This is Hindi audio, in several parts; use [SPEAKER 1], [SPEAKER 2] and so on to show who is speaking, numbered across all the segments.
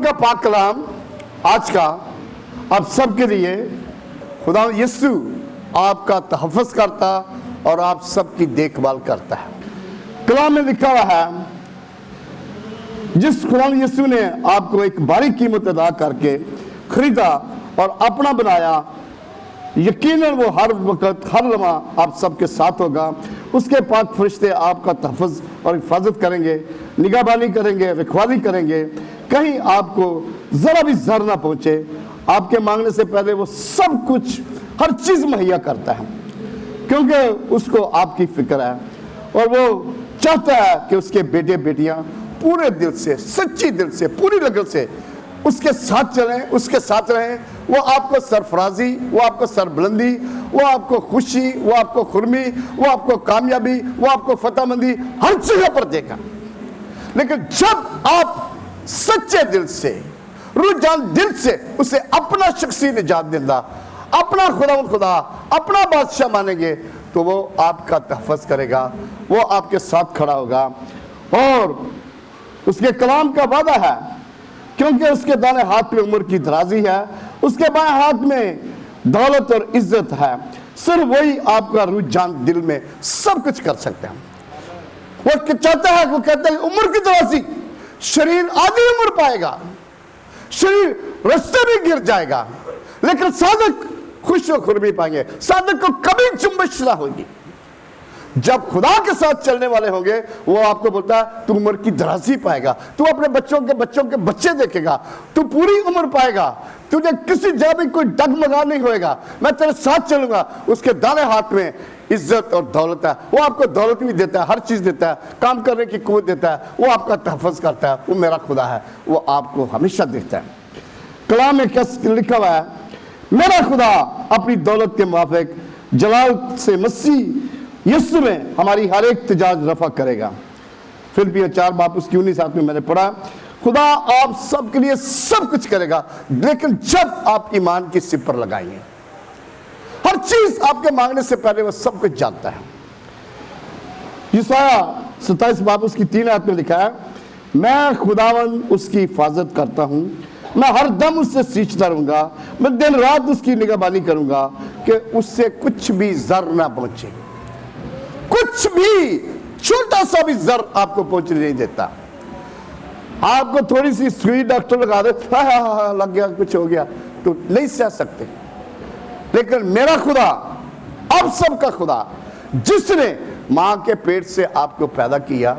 [SPEAKER 1] का पाक कलाम आज का आप सबके लिए खुदा यीशु आपका तहफ़्फ़ुज़ करता और आप सबकी देखभाल करता है। कलाम में लिखा हुआ है, जिस खुदा यीशु ने आपको एक भारी कीमत अदा करके खरीदा और अपना बनाया, यकीनन वो हर वक्त हर लम्हा आप सबके साथ होगा। उसके पाक फरिश्ते आपका तहफ़्फ़ुज़ और हिफाजत करेंगे, निगहबानी करेंगे, रखवाली करेंगे, कहीं आपको ज़रा भी ज़र ना पहुँचे। आपके मांगने से पहले वो सब कुछ हर चीज़ मुहैया करता है, क्योंकि उसको आपकी फिक्र है और वो चाहता है कि उसके बेटे बेटियां पूरे दिल से, सच्ची दिल से, पूरी लगन से उसके साथ चलें, उसके साथ रहें। वो आपको सरफराजी, वो आपको सरबुलंदी, वो आपको खुशी, वो आपको खुरमी, वो आपको कामयाबी, वो आपको फतेहमंदी हर जगह पर देगा। लेकिन जब आप सच्चे दिल से, रुझान दिल से उसे अपना शख्सी निजात देना, अपना खुदा, अपना बादशाह मानेंगे, तो वो आपका तहफ़्फ़ुज़ करेगा, वो आपके साथ खड़ा होगा। और उसके कलाम का वादा है, क्योंकि उसके दाने हाथ में उम्र की दराजी है, उसके बाएं हाथ में दौलत और इज्जत है। सिर्फ वही आपका रुझान दिल में सब कुछ कर सकते हैं। वो चाहता है, वो कहता है उम्र की दराजी, शरीर आधी उम्र पाएगा, शरीर रास्ते में गिर जाएगा, लेकिन साधक खुश और खुरमी पाएंगे। साधक को कभी जुम्बिश ना होगी। जब खुदा के साथ चलने वाले होंगे, वो आपको बोलता है तू उम्र की दराजी पाएगा, तू अपने बच्चों के बच्चे देखेगा, तू पूरी उम्र पाएगा, तुझे किसी जगह भी कोई डगमगा नहीं होएगा, मैं तेरे साथ चलूंगा। उसके दाने हाथ में इज्जत और दौलत है। वो आपको दौलत भी देता है, हर चीज देता है, काम करने की कुव्वत देता है, वो आपका तहफ़्फ़ुज़ करता है। वो मेरा खुदा है, वो आपको हमेशा देखता है। कलाम में क्या लिखा हुआ है, मेरा खुदा अपनी दौलत के मुताबिक जलाल से मसीह यीशु में हमारी हर एक तिजारत रफा करेगा। फिलिपियों 4:19 में मैंने पढ़ा, खुदा आप सबके लिए सब कुछ करेगा, लेकिन जब आप ईमान की सिप पर लगाएंगे। हर चीज आपके मांगने से पहले वो सब कुछ जानता है। यशायाह 27:3 में लिखा है, मैं खुदावंद उसकी हिफाजत करता हूं, मैं हर दम उससे सींचता रहूंगा, मैं दिन रात उसकी निगहबानी करूंगा कि उससे कुछ भी जर ना पहुंचे। कुछ भी छोटा सा भी जर आपको पहुंचने नहीं देता। आपको थोड़ी सी सुई डॉक्टर लगा दे, लग गया, कुछ हो गया, तो नहीं सह सकते। लेकिन मेरा खुदा, अब सबका खुदा, जिसने मां के पेट से आपको पैदा किया,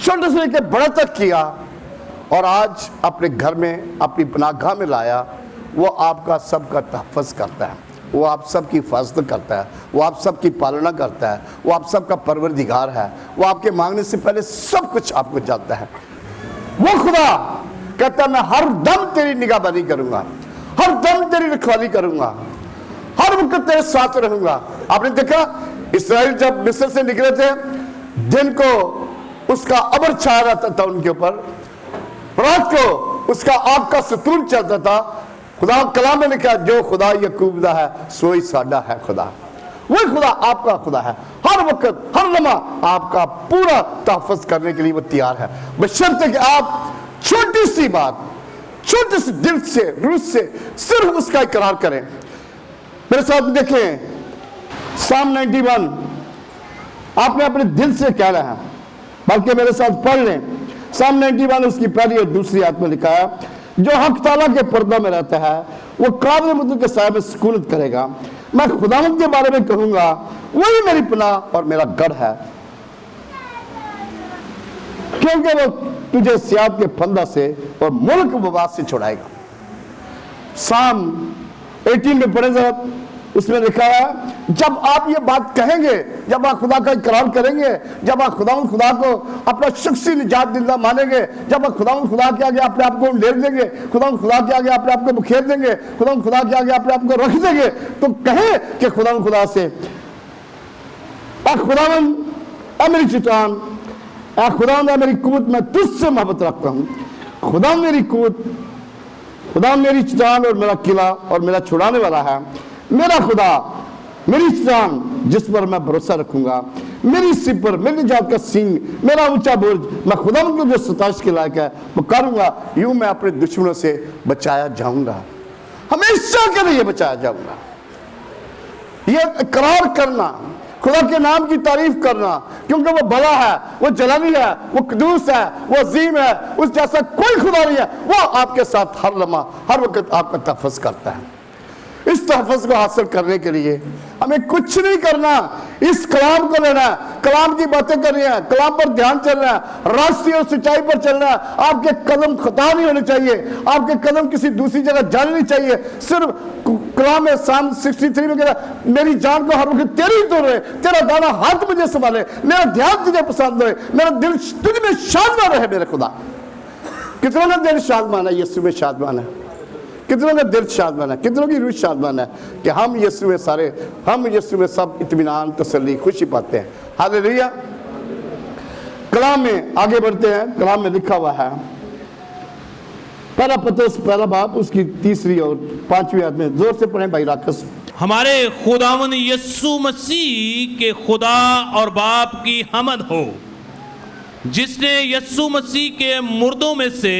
[SPEAKER 1] छोटे से लेकर बड़ा तक किया और आज अपने घर में, अपनी पनाहगाह में लाया, वो आपका सबका तहफ़्फ़ुज़ करता है, वो आप सबकी हिफाजत करता है, वो आप सबकी पालना करता है, वो आप सबका परवरदिगार है, वो आपके मांगने से पहले सब कुछ आपको जानता है। वो खुदा कहता है मैं हर दम तेरी निगहबानी करूंगा, हर दम तेरी रखवाली करूंगा, हर वक्त तेरे साथ रहूंगा। आपने देखा इस्राएल जब मिस्र से निकले थे, दिन को उसका अबर छाया रहता था उनके ऊपर, रात को उसका आग का सतून चलता था। खुदा कलाम में लिखा, जो खुदा यकूब दा है सोई साडा है खुदा। वही खुदा आपका खुदा है, हर वक्त हर लम्हा आपका पूरा तहफ़्फ़ुज़ करने के लिए वो तैयार है, बशर्ते कि आप छोटी सी बात, छोटे से दिल से, रूह से सिर्फ उसका इकरार करें। मेरे साथ देखें साम 91, आपने अपने दिल से कहना है, बल्कि मेरे साथ पढ़ लें साम 91 उसकी पहली और दूसरी आयत में लिखा है, जो हक ताला के पर्दा में रहता है वो काबिल मुद्दत के साय में सुकूनत करेगा। मैं खुदावंद के बारे में कहूंगा, वही मेरी पनाह और मेरा गढ़ है, क्योंकि वो तुझे सियात के फंदा से और मुल्क वबा से छुड़ाएगा। साम 18 में पढ़े जरा, उसमें लिखा है, जब आप ये बात कहेंगे, जब आप खुदा का इकरार करेंगे, जब आप खुदा को अपना शख्सी निजात दिल्ला मानेंगे, जब आप खुदा के आगे अपने आप को ढेर देंगे, खुदा के आगे अपने आप को बखेर देंगे, खुदा के आगे अपने आप को रख देंगे, तो कहें कि खुदा से, खुदावंद ऐ मेरी चट्टान, ऐ खुदावंद ऐ मेरी कुव्वत, मैं तुझसे मोहब्बत रखता हूँ। खुदा मेरी कुव्वत, खुदा मेरी चट्टान और मेरा किला और मेरा छुड़ाने वाला है। मेरा खुदा मेरी चट्टान जिस पर मैं भरोसा रखूंगा, मेरी सिपर, मेरी जात का सींग, मेरा ऊंचा बुर्ज, मैं खुदावंद को जो सताइश के लायक है वो करूंगा, यूं मैं अपने दुश्मनों से बचाया जाऊंगा, हमेशा के लिए बचाया जाऊंगा। ये इकरार करना, खुदा के नाम की तारीफ करना, क्योंकि वो बड़ा है, वो जलाली है, वो कदूस है, वो अजीम है, उस जैसा कोई खुदा नहीं है। वो आपके साथ हर लम्हा हर वक्त आपका तहफ़्फ़ुज़ करता है। इस तहफ़्फ़ुज़ को हासिल करने के लिए हमें कुछ नहीं करना, इस कलाम को लेना है, कलाम की बातें करनी है, कलाम पर ध्यान चलना है, रास्ते और सच्चाई पर चलना है। आपके कदम खता नहीं होने चाहिए, आपके कदम किसी दूसरी जगह जाने नहीं चाहिए। सिर्फ कलाम में साम 63 में कहता, मेरी जान को हर वक्त तेरी तो रहे, तेरा दाना हाथ मुझे संभाले, मेरा ध्यान तुझे पसंद रहे, मेरा दिल तुझ में शादमान रहे मेरे खुदा। कितनों का दिल शादमान है? यीशु में शादमान है। कितनों का दिल शादमान है? कितनों की रूह शादमान है कि हम यीशु में सारे, हम यीशु में सब इत्मीनान, तसल्ली, खुशी पाते हैं। हालेलुया। कलाम में आगे बढ़ते हैं। कलाम में लिखा हुआ है, पहला पतरस पहला बाब उसकी 3 और 5वीं आयत में, जोर से पढ़ें भाई राकस।
[SPEAKER 2] हमारे खुदावंद यीशु मसीह के खुदा और बाप की हमद हो, जिसने यीशु मसीह के मुर्दों में से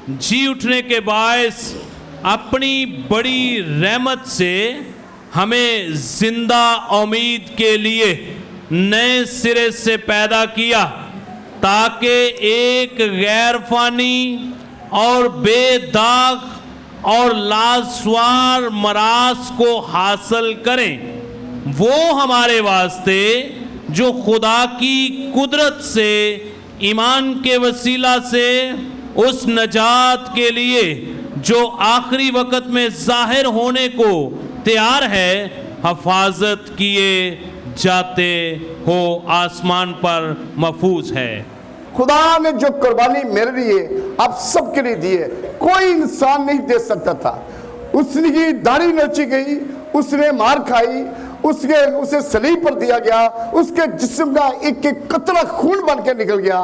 [SPEAKER 2] जी उठने के बायस अपनी बड़ी रहमत से हमें जिंदा उम्मीद के लिए नए सिरे से पैदा किया, ताकि एक गैर फानी और बेदाग और लाजवार मराज को हासिल करें। वो हमारे वास्ते जो खुदा की कुदरत से ईमान के वसीला से उस नजात के लिए जो आखिरी वक्त में जाहिर होने को तैयार है, हिफाजत किए जाते हो आसमान पर महफूज है।
[SPEAKER 1] खुदा ने जो कुर्बानी मेरे लिए आप सबके लिए दी है, कोई इंसान नहीं दे सकता था। उसकी दाढ़ी नोची गई, उसने मार खाई, उसे सलीब पर दिया गया, उसके जिस्म का एक एक कतरा खून बन के निकल गया,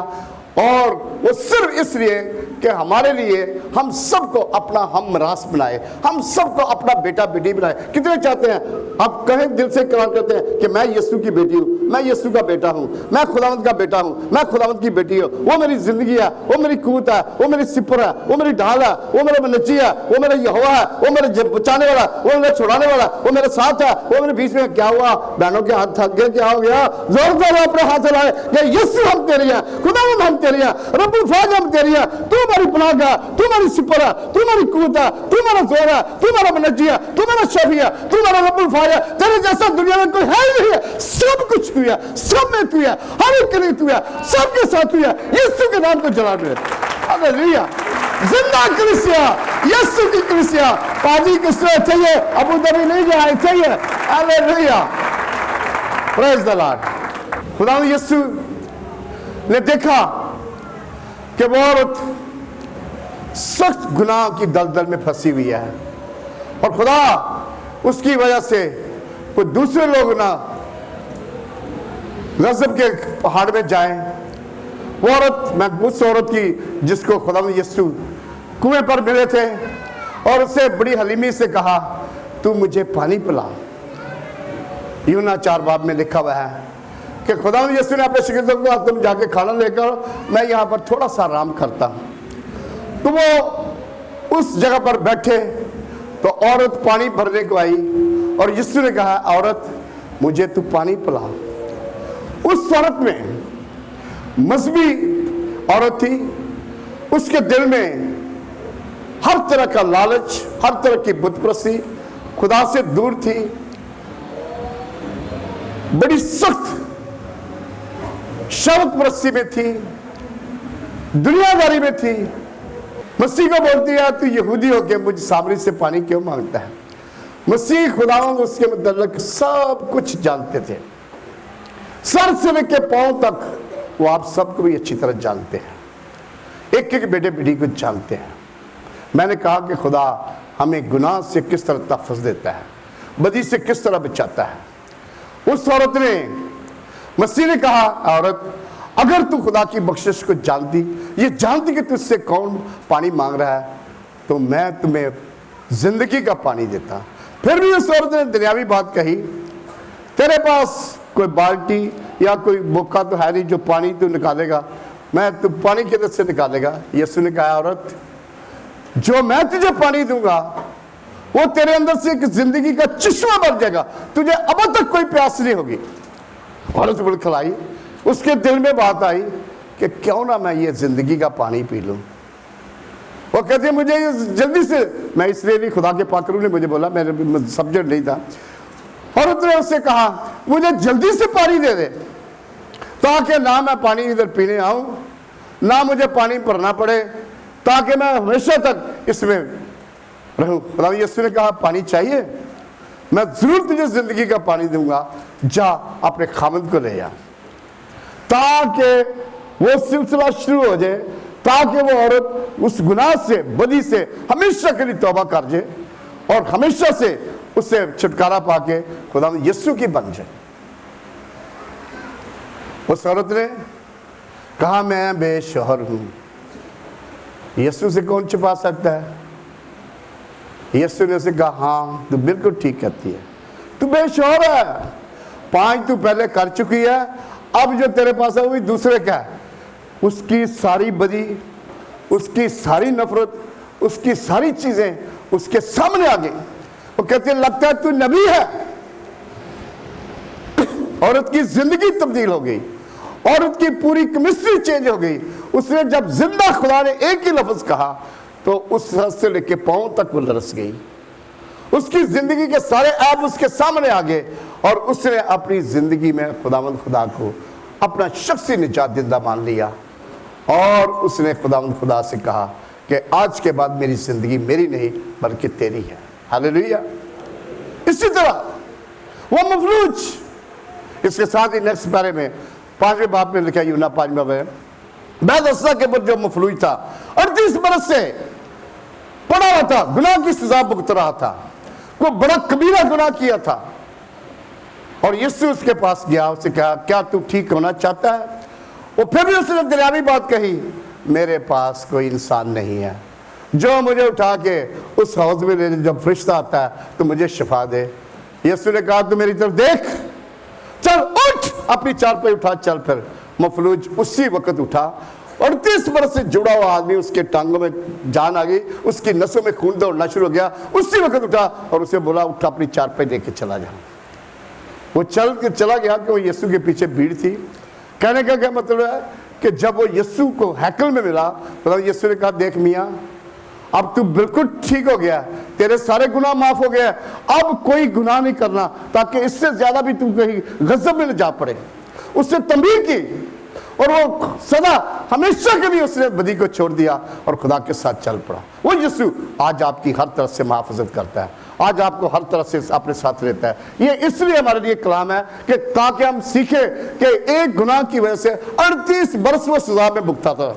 [SPEAKER 1] और वो सिर्फ इसलिए कि हमारे लिए हम सबको अपना हम रास बनाए, हम सबको अपना बेटा बेटी बनाए। कितने चाहते हैं, आप कहें दिल से करार करते हैं कि मैं यीशु की बेटी हूँ, मैं यीशु का बेटा हूँ, मैं खुदावंद का बेटा हूँ, मैं खुदावंद की बेटी हूँ। वो मेरी जिंदगी है, वो मेरी कूत है, वो मेरी सिपर है, वो मेरी ढाल है, वो मेरा मनची है, वो मेरा यहोवा है, वो मेरे बचाने वाला, वो मेरा छुड़ाने वाला, वो मेरे साथ है, वो मेरे बीच में। क्या हुआ बहनों के हाथ थक गए? क्या हो गया? जोरदार अपने हाथ चलाए कि यीशु हम तेरी हैं, खुदावंद हम तेरी हैं, रब्बुल फाज हम तेरी हैं, तू हमारी पनाह का, तू हमारी सिपर है, तू हमारी कूत है, तू हमारा जोर है, तू हमारा मनजी है, तू हमारा शफी है, तू हमारा रब्बुल फाज है। तेरे जैसा दुनिया में कोई है ही नहीं है। सब कुछ तू है, सब में तू है, हर एक के लिए तू है, सबके साथ तू है। यीशु के नाम को जला दे। हालेलुया। जिंदा कलीसिया, यीशु की कलीसिया। पाजी किसने चाहिए? अबू धाबी नहीं जाए चाहिए। हालेलुया। Praise the Lord. खुदा यीशु ने देखा कि वो औरत सख्त गुनाह की दलदल में फंसी हुई है, और खुदा उसकी वजह से कोई दूसरे लोग ना गजब के पहाड़ में जाएं। वो औरत, मैं उस औरत की जिसको खुदा यीशु कुएं पर मिले थे, और उससे बड़ी हलीमी से कहा, तू मुझे पानी पिला। यूहन्ना 4 बाब में लिखा हुआ है कि खुदा यीशु ने अपने शिगिर्दों को, तुम जाके खाना लेकर, मैं यहाँ पर थोड़ा सा आराम करता हूँ। तो वो उस जगह पर बैठे तो औरत पानी भरने को आई, और यीशु ने कहा, औरत मुझे तू पानी पिला। उस औरत में मजहबी औरत थी, उसके दिल में हर तरह का लालच, हर तरह की बुतप्रस्ती, खुदा से दूर थी, बड़ी सख्त शब्द परस्ती में थी, दुनियादारी में थी। मसीह को बोलती है, तू यहूदी होके मुझ सामरी से पानी क्यों मांगता है? मसीह खुदावंद उसके मुतल्लिक सब कुछ जानते थे, सर से लेकर पांव तक। वो आप सबको भी अच्छी तरह जानते हैं, एक एक बेटे बेटी को जानते हैं। मैंने कहा कि खुदा हमें गुनाह से किस तरह तहफ़्फ़ुज़ देता है, बदी से किस तरह बचाता है। उस औरत ने, मसीह ने कहा, औरत अगर तू खुदा की बख्शिश को जानती, ये जानती कि तुझसे कौन पानी मांग रहा है, तो मैं तुम्हें जिंदगी का पानी देता। फिर भी उस औरत ने दुनियावी बात कही, तेरे पास कोई बाल्टी या कोई मौका तो है नहीं जो पानी तू निकालेगा, मैं तू पानी किधर से निकालेगा? यीशु ने कहा, औरत, जो मैं तुझे पानी दूंगा वो तेरे अंदर से एक जिंदगी का चश्मा बन जाएगा, तुझे अब तक कोई प्यास नहीं होगी। औरत बुलखलाई, उसके दिल में बात आई कि क्यों ना मैं ये जिंदगी का पानी पी लूं। वो कहते मुझे जल्दी से, मैं इसलिए नहीं, खुदा के पाकरू ने मुझे बोला, मेरे सब्जेक्ट नहीं था। औरत ने उससे कहा, मुझे जल्दी से पानी दे दे ताकि ना मैं पानी इधर पीने आऊं, ना मुझे पानी भरना पड़े, ताकि मैं हमेशा तक इसमें रहूं। खुदा यीशु ने कहा, पानी चाहिए? मैं जरूर तुझे जिंदगी का पानी दूंगा, जा अपने खामद को ले जा, ताकि वो सिलसिला शुरू हो जाए, ताकि वो औरत उस गुनाह से, बदी से हमेशा के लिए तौबा कर जाए और हमेशा से उससे छुटकारा पाके खुदा यीशु की बन जाए। उस औरत ने कहा, मैं बेशोहर हूं। यीशु से कौन छुपा सकता है? यीशु ने उसे कहा, हाँ तू बिल्कुल ठीक कहती है, तू बेशोहर है, 5 तू पहले कर चुकी है, अब जो तेरे पास है वो भी दूसरे का है। उसकी सारी बदी, उसकी सारी नफरत, उसकी सारी चीजें उसके सामने आ गई। वो कहते हैं, लगता है तू नबी है। औरत की जिंदगी तब्दील हो गई, औरत की पूरी केमिस्ट्री चेंज हो गई। उसने जब जिंदा खुदा ने एक ही लफ्ज कहा तो उस सर से लेके पांव तक वो लरस गई। उसकी जिंदगी के सारे ऐब उसके सामने आ गए और उसने अपनी जिंदगी में खुदावंद खुदा को अपना शख्सी निजात देंदा मान लिया और उसने खुदावंद खुदा से कहा कि आज के बाद मेरी जिंदगी मेरी नहीं बल्कि तेरी है। हालेलुया। इसी तरह वो मफलूज, इसके साथ ही नेक्स्ट बारे में 5वें बाब में लिखा, यूना 5वां में, बैदस्सा के ऊपर जो मफलूज था 38 बरस से पड़ा हुआ था, गुनाह की सजा भुगत रहा था, को बड़ा कबीरा गुनाह किया था। और यीशु उसके पास गया, उससे कहा, क्या तू ठीक होना चाहता है? वो फिर भी उसने दरियावी बात कही, मेरे पास कोई इंसान नहीं है जो मुझे उठा के उस हौज में ले, जब फरिश्ता आता है तो मुझे शिफा दे। यीशु ने कहा, तू मेरी तरफ देख, चल उठ, अपनी चारपाई उठा, चल। फिर मफलूज उसी वक्त उठा। 38 बरस से जुड़ा हुआ आदमी, उसके टांगों में जान आ गई, उसकी नसों में खून दौड़ना शुरू हो गया। उसी वक्त उठा और उसे बोला, उठा अपनी चारपाई लेके चला जा। वो चल के चला गया कि वो यीशु के पीछे भीड़ थी। कहने का क्या मतलब है कि जब वो यीशु को हैकल में मिला तो यीशु ने कहा, देख मियाँ, अब तू बिल्कुल ठीक हो गया, तेरे सारे गुनाह माफ हो गए, अब कोई गुनाह नहीं करना, ताकि इससे ज्यादा भी तू कहीं गजब में न जा पड़े। उससे तंबीह की और वो सदा हमेशा के लिए उसने बदी को छोड़ दिया और खुदा के साथ चल पड़ा। वो यीशु आज आपकी हर तरफ से मुहाफ़ज़त करता है, आज आपको हर तरफ से अपने साथ रहता है। ये इसलिए हमारे लिए कलाम है कि ताकि हम सीखें कि एक गुनाह की वजह से 38 बरस वो सजा में भुगता था।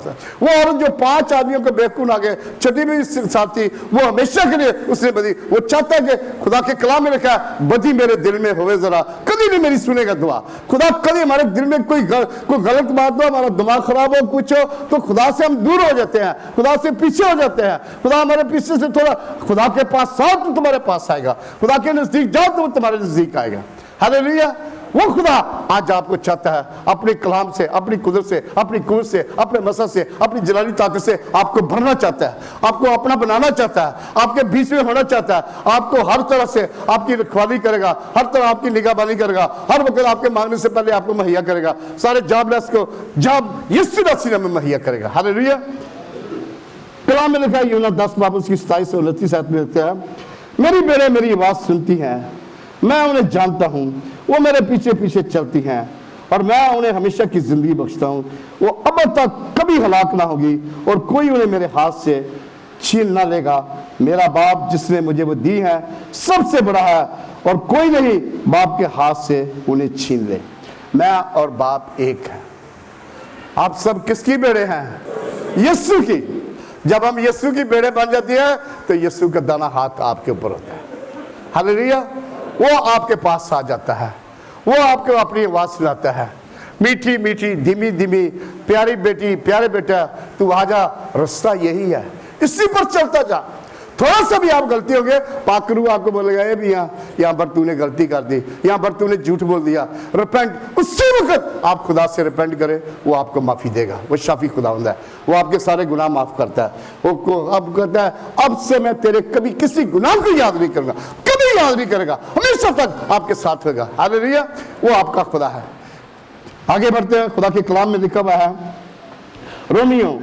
[SPEAKER 1] वो औरत जो 5 आदमियों को बेवकूफ आ गए, छठी भी साथ थी, वो हमेशा के लिए उसने बदी, वो चाहता है कि खुदा के कलाम में लिखा है, बदी मेरे दिल में होवे जरा, कभी नहीं मेरी सुनेगा दुआ। खुदा कभी हमारे दिल में कोई गलत बात हो, हमारा दिमाग खराब हो, कुछ हो, तो खुदा से हम दूर हो जाते हैं, खुदा से पीछे हो जाते हैं। खुदा हमारे पीछे से थोड़ा, खुदा के पास साथ तो तुम्हारे पास आएगा, खुदा के नजदीक जाओ तो वो तुम्हारे नजदीक आएगा। हालेलुया। वो खुदा आज आपको चाहता है अपने कलाम से, अपनी कुदरत से, अपनी कुवत से, अपने मसद से, अपनी जलाली ताकत से आपको भरना चाहता है, आपको अपना बनाना चाहता है, आपके बीच में होना चाहता है, आपको हर तरह से आपकी रखवाली करेगा, हर तरह आपकी निगाहबानी करेगा, हर वक्त आपके मांगने से पहले आपको मुहैया करेगा, सारे जॉबलेस को जॉब यीशु मसीह में मुहैया करेगा। हालेलुया। कलाम में लिखा है, यूना 10 बाब उसकी 27 से 29 आयत में लिखता है, मेरी बेड़े मेरी आवाज सुनती हैं, मैं उन्हें जानता हूं, वो मेरे पीछे पीछे चलती हैं और मैं उन्हें हमेशा की जिंदगी बख्शता हूं। वो अब तक कभी हलाक ना होगी और कोई उन्हें मेरे हाथ से छीन ना लेगा। मेरा बाप जिसने मुझे वो दी है सबसे बड़ा है और कोई नहीं बाप के हाथ से उन्हें छीन ले। मैं और बाप एक है। आप सब किसकी बेड़े हैं? यीशु की। जब हम यीशु की बेड़े बन जाती है तो यीशु का दाना हाथ आपके ऊपर होता है। हालेलुया। वो आपके पास आ जाता है, वो आपको अपनी आवाज सुनाता है, मीठी मीठी धीमी धीमी, प्यारी बेटी प्यारे बेटा तू आजा, रास्ता यही है, इसी पर चलता जा। थोड़ा सा भी आप गलती होगे, पाकरू आपको बोलेगा ये भी यहाँ पर तूने गलती कर दी, यहाँ पर तूने झूठ बोल दिया, रिपेंट। उसी वक्त आप खुदा से रिपेंट करें, वो आपको माफी देगा। वो शाफी खुदा होता है, वो आपके सारे गुनाह माफ करता है। वो अब कहता है अब से मैं तेरे कभी किसी गुनाह को याद नहीं करूंगा, कभी याद नहीं करेगा, हमेशा तक आपके साथ होगा। हालेलुया, वो आपका खुदा है। आगे बढ़ते हैं, खुदा के कलाम में लिखा हुआ है रोमियो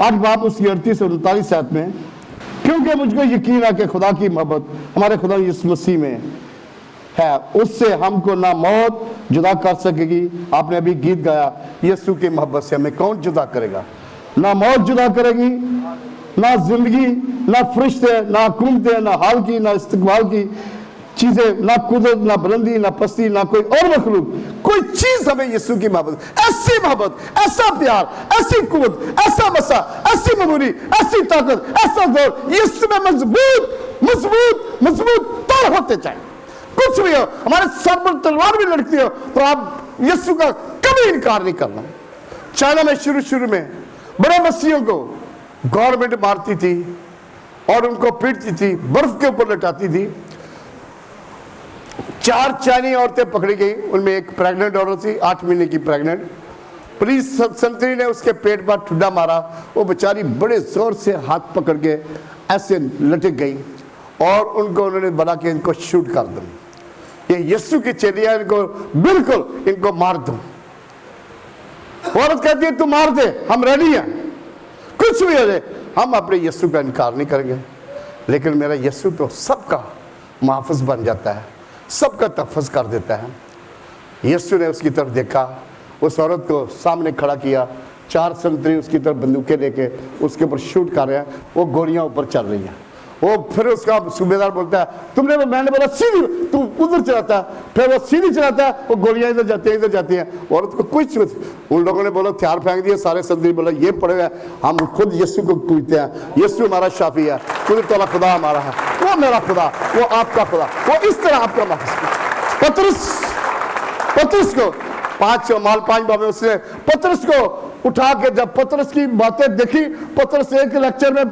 [SPEAKER 1] 8 बाब उसकी 38 से 39 आयत में, क्योंकि मुझको यकीन है कि खुदा की मोहब्बत हमारे खुदा यीशु मसीह में है, उससे हमको ना मौत जुदा कर सकेगी। आपने अभी गीत गाया, यीशु की मोहब्बत से हमें कौन जुदा करेगा? ना मौत जुदा करेगी, ना जिंदगी, ना फरिश्ते, ना हुकूमतें, ना हाल की, ना इस्तकबाल की चीजें, ना कुदरत, ना बुलंदी, ना पस्ती, ना कोई और मखलूक, कोई चीज हमें यीशु की मोहब्बत, ऐसी मोहब्बत, ऐसा प्यार, ऐसी कुवत, ऐसा मसा, ऐसी मेमोरी, ऐसी ताकत, ऐसा जोर यीशु में मजबूत मजबूत मजबूत तर होते जाए। कुछ भी हो, हमारे सर पर तलवार भी लड़कती हो, तो आप यीशु का कभी इनकार नहीं करना। चाइना में शुरू में बड़े मसीहों को गवर्नमेंट मारती थी और उनको पीटती थी, बर्फ के ऊपर लटाती थी। 4 चाइनी औरतें पकड़ी गई, उनमें एक प्रेग्नेंट औरत थी, 8 महीने की प्रेग्नेंट। पुलिस संतरी ने उसके पेट पर ठुड्डा मारा, वो बेचारी बड़े जोर से हाथ पकड़ के ऐसे लटक गई और उनको उन्होंने बना के इनको शूट कर दो, ये यीशु की चेलियां, इनको बिल्कुल इनको मार दो। औरत कहती है तू मार दे, हम रेडी हैं, कुछ भी हो जाए हम अपने यीशु का इनकार नहीं करेंगे। लेकिन मेरा यीशु तो सबका मुहाफ़िज़ बन जाता है, सबका तहफ़्फ़ुज़ कर देता है। यीशु ने उसकी तरफ देखा, उस औरत को सामने खड़ा किया, 4 संतरी उसकी तरफ बंदूकें लेके उसके ऊपर शूट कर रहे हैं, वो गोलियां ऊपर चल रही हैं। वो फिर उसका सूबेदार बोलता है मैंने बोला सीधी, तू उधर चलाता है, फिर वो सीधी चलाता है, वो गोलियां इधर जाती हैं इधर जाती हैं। औरत को कुछ, उन लोगों ने बोला हथियार फेंक दिए, सारे संतरी बोला ये पड़ेगा, हम खुद यीशु को पूछते हैं, यीशु हमारा शाफी है, कुदरत वाला खुदा हमारा है, वो मेरा खुदा, वो आपका खुदा, वो इस तरह आपका महसूस। पतरस को 5 बाबे उसने पतरस को उठा के, जब पतरस की बातें देखी, पतरस एक लेक्चर में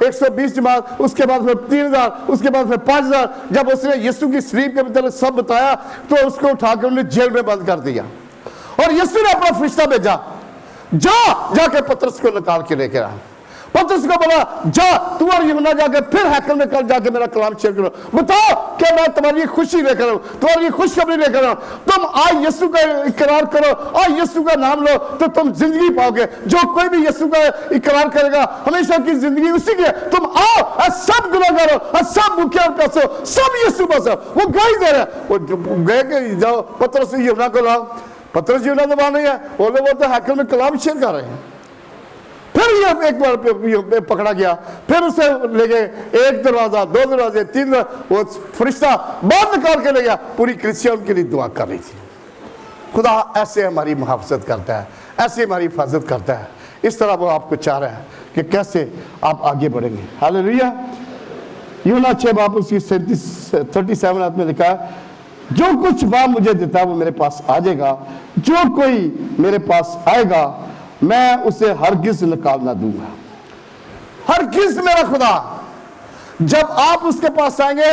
[SPEAKER 1] 120 जमात, उसके बाद फिर 3000, उसके बाद फिर 5000, जब उसने यीशु की शरीफ के मतलब सब बताया तो उसको उठा के उन्होंने जेल में बंद कर दिया। और यीशु ने अपना फरिश्ता भेजा, जाके पतरस को निकाल के लेकर आया। पतरस को बोला जा तू और यूहन्ना जाके फिर हैकल में कल जाके मेरा कलाम शेयर करो, बताओ कि मैं तुम्हारी खुशी लेकर आऊं, तुम्हारी खुशखबरी लेकर आऊं। तुम आज यीशु का इकरार करो, आज यीशु का नाम लो तो तुम जिंदगी पाओगे। जो कोई भी यीशु का इकरार करेगा हमेशा की जिंदगी उसी की है। तुम आओ, सब गुनाहगारों, सब भूखे और प्यासे, सब यीशु पास। वो गाई दे रहे, वो गए कि जाओ पतरस यूहन्ना को लाओ। पतरस यूहन्ना तो वहां नहीं है, बोले वो तो हैकल में कलाम शेयर कर रहे हैं। फिर ये एक बार पकड़ा गया, फिर उसे ले गए, 1 दरवाजा 2 दरवाजे 3, वो फरिश्ता बाहर निकाल के ले गया। पूरी क्रिश्चियन उनके लिए दुआ कर रही थी। खुदा ऐसे हमारी मुहाफ़ज़त करता है, ऐसे हमारी हिफाजत करता है। इस तरह वो आपको चाह रहा है कि कैसे आप आगे बढ़ेंगे। हालेलुया। यूहन्ना 6 बाब उसकी 37 आयत में लिखा है, जो कुछ बाप मुझे देता है वो मेरे पास आ जाएगा, जो कोई मेरे पास आएगा मैं उसे हरगिज़ निकाल ना दूंगा। हरगिज़ मेरा खुदा, जब आप उसके पास आएंगे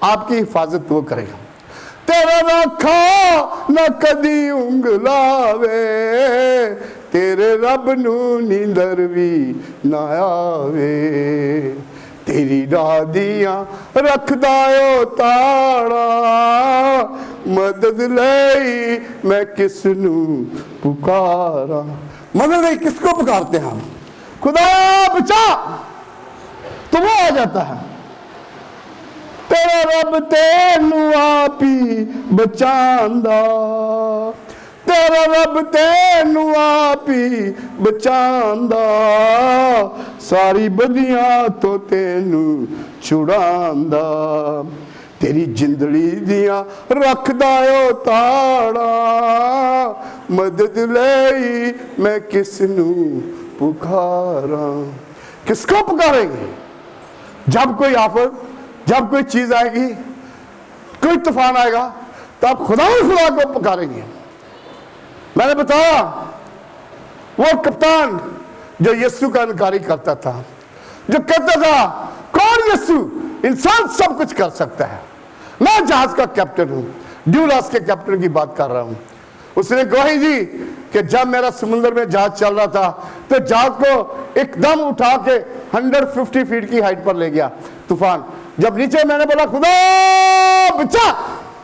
[SPEAKER 1] आपकी हिफाजत वो करेगा। तेरा रखा न कदी उंगलावे, तेरे रब नू नींदर भी ना आवे, तेरी दादियां रखदा ओ ताड़ा, मदद लई मैं किसनू पुकारा। मदद लई किसको पुकारते हैं हम? खुदा बचा, तो वो आ जाता है। तेरा रब तेनू आप ही बचांदा, तेरा रब तेनू आप ही बचांदा, सारी बदियां तो तेनू छुड़ांदा, तेरी जिंदड़ी दियां रखदा ओ ताड़ा, मदद लई मैं किसनू पुकारा। किसको पुकारेंगे? जब कोई आफत, जब कोई चीज आएगी, कोई तूफान आएगा, तब खुदा को पुकारेंगे। मैंने बताया वो कप्तान जो यीशु का इनकारी करता था, जो कहता था कौन यीशु? इंसान सब कुछ कर सकता है। मैं जहाज का कैप्टन हूं, ड्यूलास के कैप्टन की बात कर रहा हूं। उसने गवाही दी कि जब मेरा समुद्र में जहाज चल रहा था तो जहाज को एकदम उठा के 150 फीट की हाइट पर ले गया तूफान। जब नीचे मैंने बोला खुदा बचा,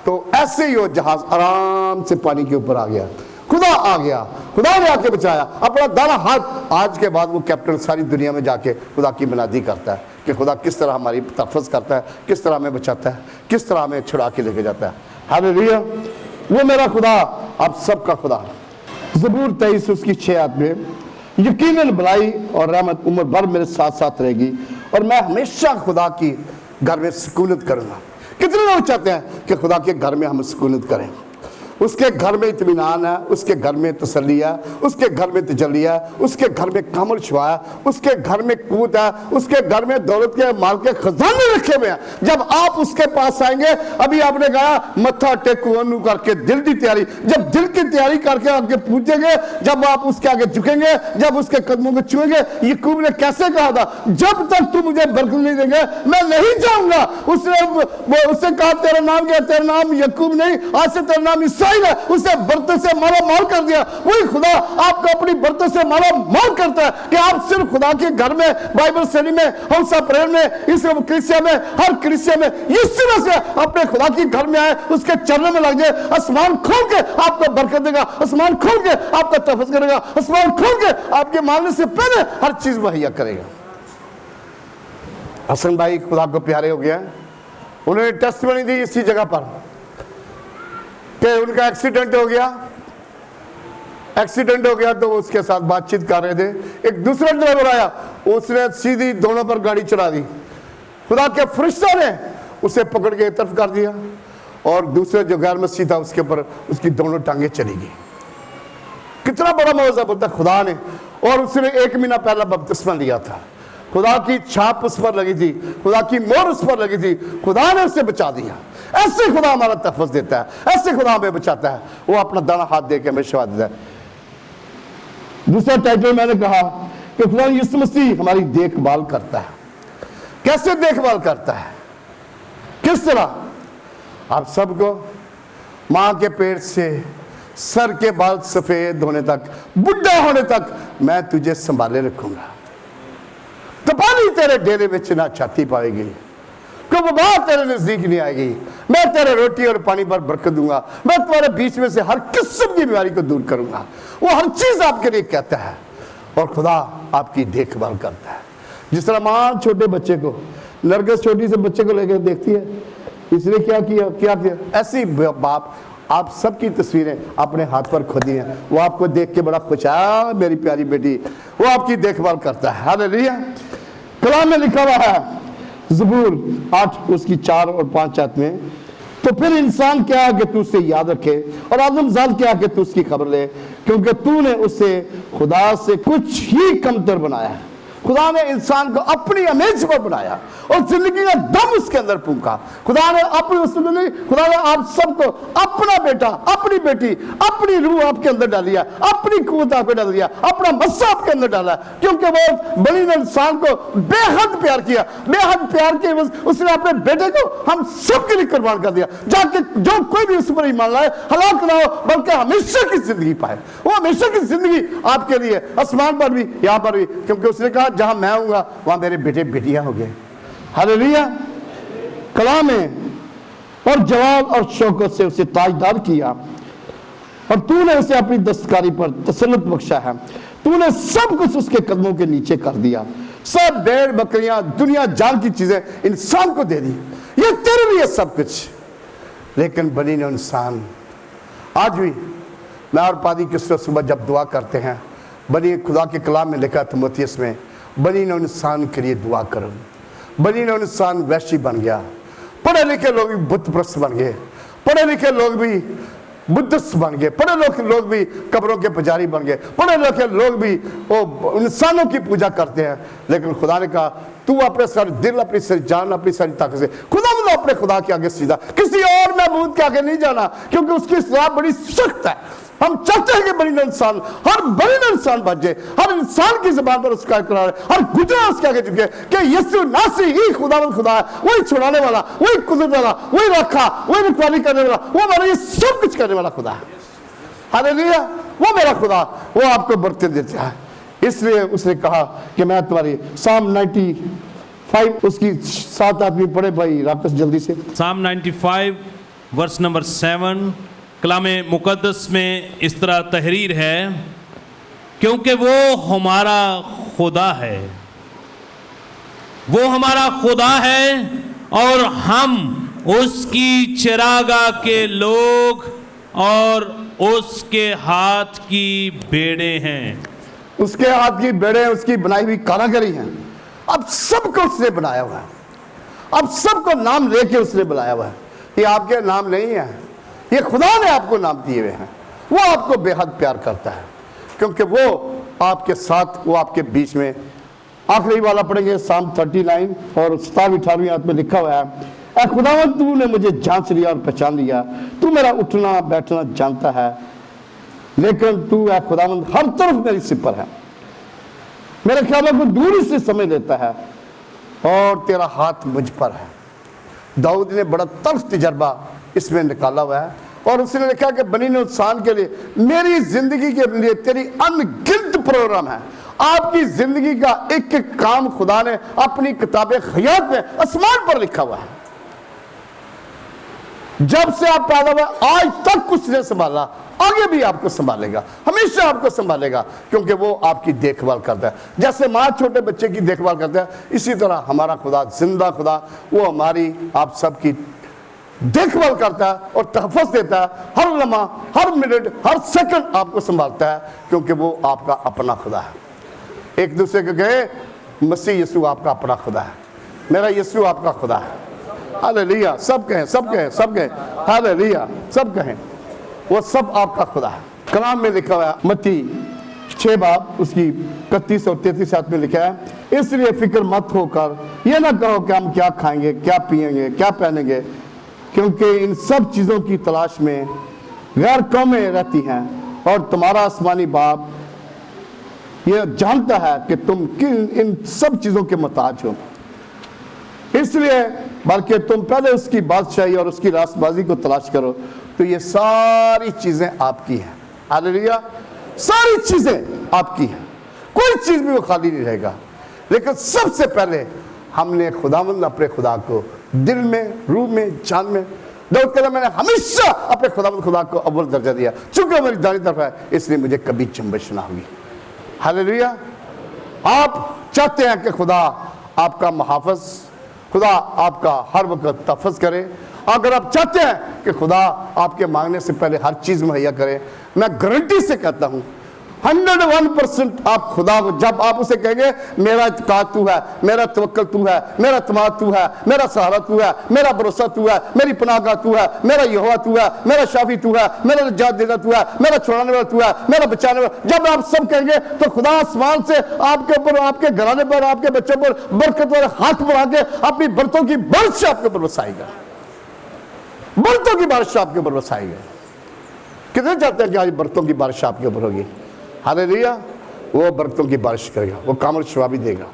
[SPEAKER 1] तो ऐसे ही वो जहाज आराम से पानी के ऊपर आ गया। खुदा आ गया, खुदा ने आके बचाया। अपना दाना हाथ, आज के बाद वो कैप्टन सारी दुनिया में जाके खुदा की मनादी करता है कि खुदा किस तरह हमारी तहफ़्फ़ुज़ करता है, किस तरह हमें बचाता है, किस तरह हमें छुड़ा के लेके जाता है। हालेलुया। वो मेरा खुदा आप सबका खुदा। ज़बूर 23 उसकी 6 आयत में, यकीनन भलाई और रहमत उम्र भर मेरे साथ साथ रहेगी और मैं हमेशा खुदा की घर में सुकूनत करूँगा। कितने लोग चाहते हैं कि खुदा के घर में हम सुकूनत करें? उसके घर में इत्मीनान है, उसके घर में तसल्ली है, उसके घर में तजल्ली है, उसके घर में कामल शुआ है, उसके घर में कूत है, उसके घर में दौलत के माल के खजाने रखे हुए हैं। जब आप उसके पास आएंगे, अभी आपने कहा मत्था टेकू अनु करके दिल की तैयारी, जब दिल की तैयारी करके आगे पूछेंगे, जब आप उसके आगे झुकेंगे, जब उसके कदमों को छुएंगे। याकूब ने कैसे कहा था, जब तक तू मुझे बरकत नहीं देंगे मैं नहीं जाऊंगा। उसने कहा तेरा नाम क्या? तेरा नाम याकूब नहीं, आज से तेरा नाम इसराइल है। उसे बर्तन से माला माल कर दिया। वही खुदा आपको अपनी बर्तन से माला माल करता है कि आप सिर्फ खुदा के घर में, बाइबल स्टडी में, हौसला प्रेयर में, इस कलीसिया में, हर कलीसिया में इस तरह से अपने खुदा के घर में आए, उसके चरणों में लग जाए। आसमान खोल के आपको बरकत देगा, आसमान खोल के आपका तहफ़्फ़ुज़ करेगा, आसमान खोल के आपके मांगने से पहले हर चीज मुहैया करेगा। हसन भाई खुदा को प्यारे हो गया। उन्होंने टेस्टिमनी दी इसी जगह पर कि उनका एक्सीडेंट हो गया। एक्सीडेंट हो गया तो उसके साथ बातचीत कर रहे थे, एक दूसरा ड्राइवर आया, उसने सीधी दोनों पर गाड़ी चढ़ा दी। खुदा के फरिश्ता ने उसे पकड़ के एक तरफ कर दिया और दूसरे जो गैर मसीह था उसके ऊपर उसकी दोनों टांगे चली गई। कितना बड़ा मौजूद होता खुदा ने। और उसने 1 महीना पहला बपतिस्मा लिया था। खुदा की छाप उस पर लगी थी, खुदा की मोहर उस पर लगी थी, खुदा ने उसे बचा दिया। ऐसे खुदा हमारा तहफ़्फ़ुज़ देता है, ऐसे खुदा हमें बचाता है। वो अपना दाना हाथ दे के हमें शिफा देता है। दूसरा टाइटल मैंने कहा कि खुदा यीशु मसीह हमारी देखभाल करता है। कैसे देखभाल करता है, किस तरह? आप सबको मां के पेट से सर के बाल सफेद होने तक, बुढ़ा होने तक मैं तुझे संभाले रखूंगा। तपाली तेरे डेरे में ना छाती पाएगी, कोई वबा तेरे नजदीक नहीं आएगी। मैं तेरे रोटी और पानी पर बरकत दूंगा। मैं तुम्हारे बीच में से हर किस्म की बीमारी को दूर करूंगा। वो हर चीज आपके लिए कहता है और खुदा आपकी देखभाल करता है। जिस तरह मां छोटे बच्चे को, नरगिस छोटी से बच्चे को लेकर देखती है, इसने क्या किया, ऐसी बाप आप सबकी तस्वीरें अपने हाथ पर खोदी हैं। वो आपको देख के बड़ा खुश है, मेरी प्यारी बेटी, वो आपकी देखभाल करता है। हालेलुया। कलाम में लिखा हुआ है ज़बूर 8 उसकी 4 और 5 आयत में, तो फिर इंसान क्या है कि तू उसे याद रखे और आदमजात क्या है कि तू उसकी खबर ले, क्योंकि तूने उसे खुदा से कुछ ही कमतर बनाया है। खुदा ने इंसान को अपनी इमेज पर बनाया और जिंदगी का दम उसके अंदर फूंका। खुदा ने अपनी उसमें, खुदा ने आप सबको अपना बेटा, अपनी बेटी, अपनी रूह आपके अंदर डाली है, अपनी कुव्वत आपके डाल दिया, अपना मस्सा आपके अंदर डाला, क्योंकि वो बड़ी ने इंसान को बेहद प्यार किया। बेहद प्यार किया उसने अपने बेटे को हम सबके लिए कुर्बान कर दिया, जाके जो कोई भी उस पर ईमान लाए हलाक ना हो बल्कि हमेशा की जिंदगी पाए। वो हमेशा की जिंदगी आपके लिए, आसमान पर भी, यहाँ पर भी, क्योंकि उसने कहा जहां मैं हूंगा वहां मेरे बेटे बेटियां होंगे। हालेलुया। कलाम में और जवाब और शौकत से उसे ताजदार किया और तूने उसे अपनी दस्तकारी पर तसल्लुत बख्शा है। तूने सब कुछ उसके कदमों के नीचे कर दिया। सब भेड़ बकरियां, दुनिया जान की चीजें इंसान को दे दी। ये तेरे लिए सब कुछ। लेकिन बनी ने इंसान, आज भी मैं और पादी किस्सा सुबह जब दुआ करते हैं, बनी खुदा के कलाम में लिखा तीमुथियुस में, बनी ने इंसान के लिए दुआ करो। बनी ने इंसान वैश्य बन गया। पढ़े लिखे लोग भी बुत प्रस्त बन गए, पढ़े लिखे लोग भी बुद्धिस्ट बन गए, पढ़े लिखे लोग भी कब्रों के पुजारी बन गए, पढ़े लिखे लोग भी वो इंसानों की पूजा करते हैं। लेकिन खुदा ने कहा तू अपने सारे दिल, अपनी सारी जान, अपनी सारी ताकत से खुदा अपने खुदा के आगे सीधा, किसी और में नाबूद के आगे नहीं जाना, क्योंकि उसकी सजा बड़ी सख्त है। हम चाहते हैं कि बनी इंसान, हर बनी इंसान बच जाए, हर इंसान की जुबान पर उसका इकरार है, हर गुजरा उसके आगे झुके कि यीशु नासी ही खुदावंद खुदा है, वही छुड़ाने वाला, वही कुदरत वाला, वही रखा, वही रखवाली करने वाला, वो हमारे लिए सब कुछ करने वाला खुदा है। हालेलुया, वो मेरा खुदा, वो आपको बरकत देता है। इसलिए उसने कहा कि मैं तुम्हारी साम 95 उसकी 7 आदमी पढ़े भाई राकेश जल्दी से।
[SPEAKER 2] साम 95 वर्स नंबर 7 कलाम मुकद्दस में इस तरह तहरीर है, क्योंकि वो हमारा खुदा है, वो हमारा खुदा है और हम उसकी चिरागा के लोग और उसके हाथ की बेड़े हैं।
[SPEAKER 1] उसके हाथ की बेड़े, उसकी बनाई हुई कारागरी हैं। अब सबको उसने बनाया हुआ है, अब सबको नाम लेके उसने बनाया हुआ है। ये आपके नाम नहीं है, ये खुदा ने आपको नाम दिए हुए हैं। वो आपको बेहद प्यार करता है, क्योंकि वो आपके साथ, वो आपके बीच में। आखिरी वाला पढ़ेंगे साम 39 और 17-18 आयत में लिखा हुआ है, ऐ खुदावंद तूने मुझे जांच लिया और पहचान लिया, तू मेरा उठना बैठना जानता है, लेकिन तू ऐ खुदावंद हर तरफ मेरी सिपर है, मेरे ख्यालों को दूरी से समझ लेता है और तेरा हाथ मुझ पर है। दाऊद ने बड़ा तल्ख तजर्बा इसमें निकाला हुआ है और उसने लिखा कि बनी इंसान के लिए, मेरी जिंदगी के लिए तेरी अनगिनत प्रोग्राम है। आपकी जिंदगी का एक एक काम खुदा ने अपनी किताबे हयात में आसमान पर लिखा हुआ है। जब से आप पैदा हुए आज तक उसने संभाला, आगे भी आपको संभालेगा, हमेशा आपको संभालेगा, क्योंकि वो आपकी देखभाल करता है। जैसे माँ छोटे बच्चे की देखभाल करता है, इसी तरह हमारा खुदा, जिंदा खुदा, वो हमारी आप सबकी देखभाल करता है और तहफ़्फ़ुज़ देता है। हर लम्हा, हर मिनट, हर सेकंड आपको संभालता है, क्योंकि वो आपका अपना खुदा है। एक दूसरे को कहे मसीह यीशु आपका अपना खुदा है, मेरा यीशु आपका खुदा है। हालेलुया, सब कहें, सब कहें, सब कहें, हालेलुया, सब कहें, वो सब आपका खुदा है। कलाम में लिखा हुआ है, मत्ती 6 बाब उसकी 31 और 33 आयत में लिखा है, इसलिए फिक्र मत होकर ये ना कहो कि हम क्या खाएंगे, क्या पिएंगे, क्या पहनेंगे, क्योंकि इन सब चीज़ों की तलाश में गैर कौमें रहती हैं और तुम्हारा आसमानी बाप ये जानता है कि तुम किन इन सब चीज़ों के मोहताज हो। इसलिए बल्कि तुम पहले उसकी बादशाही और उसकी रास्तबाजी को तलाश करो, तो ये सारी चीज़ें आपकी हैं। हालेलुया, सारी चीज़ें आपकी हैं, कोई चीज़ भी वो खाली नहीं रहेगा। लेकिन सबसे पहले हमने खुदावंद अपने खुदा को दिल में, रूह में, जान में, दाऊद कहता मैंने हमेशा अपने खुदावंद खुदा को अव्वल दर्जा दिया, चूंकि मेरी दानी तरफ है, इसलिए मुझे कभी चंबश ना हुई। हालेलुया, आप चाहते हैं कि खुदा आपका मुहाफ़िज़, खुदा आपका हर वक्त तहफ़्फ़ुज़ करे। अगर आप चाहते हैं कि खुदा आपके मांगने से पहले हर चीज़ मुहैया करे, मैं गारंटी से कहता हूँ 101% आप खुदा को, जब आप उसे कहेंगे मेरा इत्काद तू है, मेरा तवक्कल तू है, मेरा तमाद तू है, मेरा सहारा तू है, मेरा भरोसा तू है, मेरी पनाहगाह तू है, मेरा यहोवा तू है, मेरा शाफी तू है, मेरा निजात देना तू है, मेरा छुड़ाने वाला तू है, मेरा बचाने वाला, जब आप सब कहेंगे तो खुदा आसमान से आपके ऊपर, आपके घराने पर, आपके बच्चों पर बरकत वाले हाथ बढ़ा के अपनी बरतों की बारिश आपके ऊपर बरसाएगा, बरतों की बारिश आपके ऊपर बरसाएगा। कितने चाहते हैं कि आज बरतों की बारिश आपके ऊपर होगी? हालेलुया, वो बरकतों की बारिश करेगा, वो कामल शवाबी देगा।